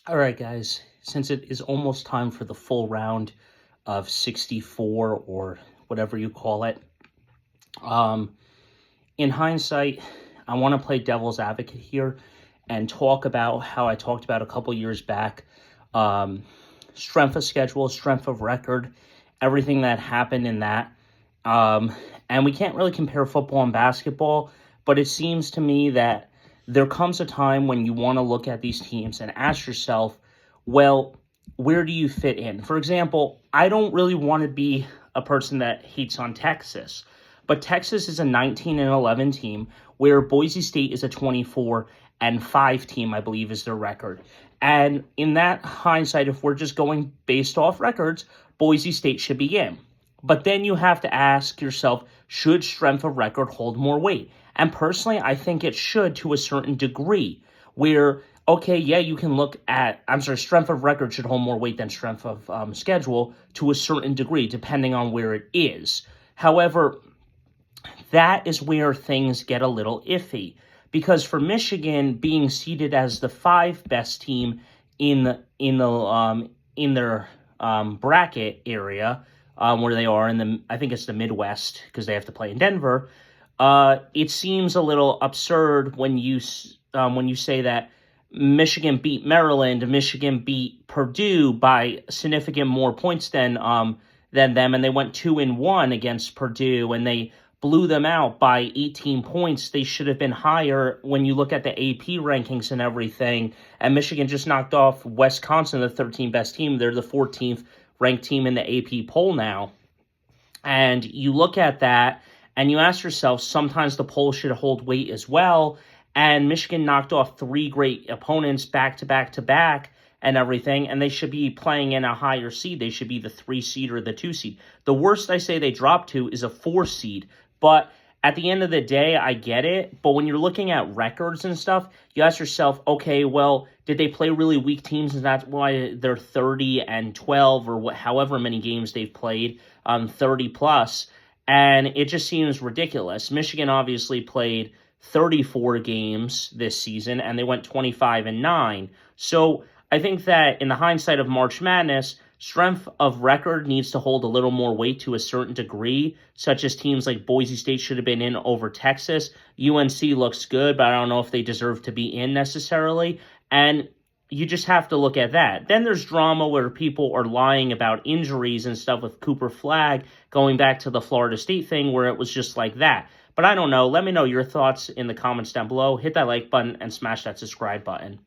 All right, guys, since it is almost time for the full round of 64 or whatever you call it, um, in hindsight, I want to play devil's advocate here and talk about how I talked about a couple years back. Um, Strength of schedule, strength of record, everything that happened in that. And we can't really compare football and basketball, but it seems to me that there comes a time when you want to look at these teams and ask yourself, well, where do you fit in? For example, I don't really want to be a person that hates on Texas, but Texas is a 19-11 team where Boise State is a 24-5 team, I believe is their record. And in that hindsight, if we're just going based off records, Boise State should be in. But then you have to ask yourself, should strength of record hold more weight? And personally, I think it should to a certain degree, where, okay, yeah, you can look at, strength of record should hold more weight than strength of schedule to a certain degree, depending on where it is. However, that is where things get a little iffy. Because for Michigan, being seeded as the 5 best team in their bracket area, where they are I think it's the Midwest because they have to play in Denver. It seems a little absurd when you say that Michigan beat Maryland, Michigan beat Purdue by significant more points than them, and they went 2-1 against Purdue, and they blew them out by 18 points. They should have been higher when you look at the AP rankings and everything. And Michigan just knocked off Wisconsin, the 13th best team. They're the 14th ranked team in the AP poll now. And you look at that and you ask yourself, sometimes the poll should hold weight as well. And Michigan knocked off 3 great opponents back to back to back and everything, and they should be playing in a higher seed. They should be the 3 seed or the 2 seed. The worst I say they dropped to is a 4 seed. But at the end of the day, I get it. But when you're looking at records and stuff, you ask yourself, okay, well, did they play really weak teams, and that's why they're 30-12 or however many games they've played, 30 plus? And it just seems ridiculous. Michigan obviously played 34 games this season, and they went 25-9. So I think that in the hindsight of March Madness, strength of record needs to hold a little more weight to a certain degree, such as teams like Boise State should have been in over Texas. UNC looks good, but I don't know if they deserve to be in necessarily. And you just have to look at that. Then there's drama where people are lying about injuries and stuff with Cooper Flagg going back to the Florida State thing where it was just like that. But I don't know. Let me know your thoughts in the comments down below. Hit that like button and smash that subscribe button.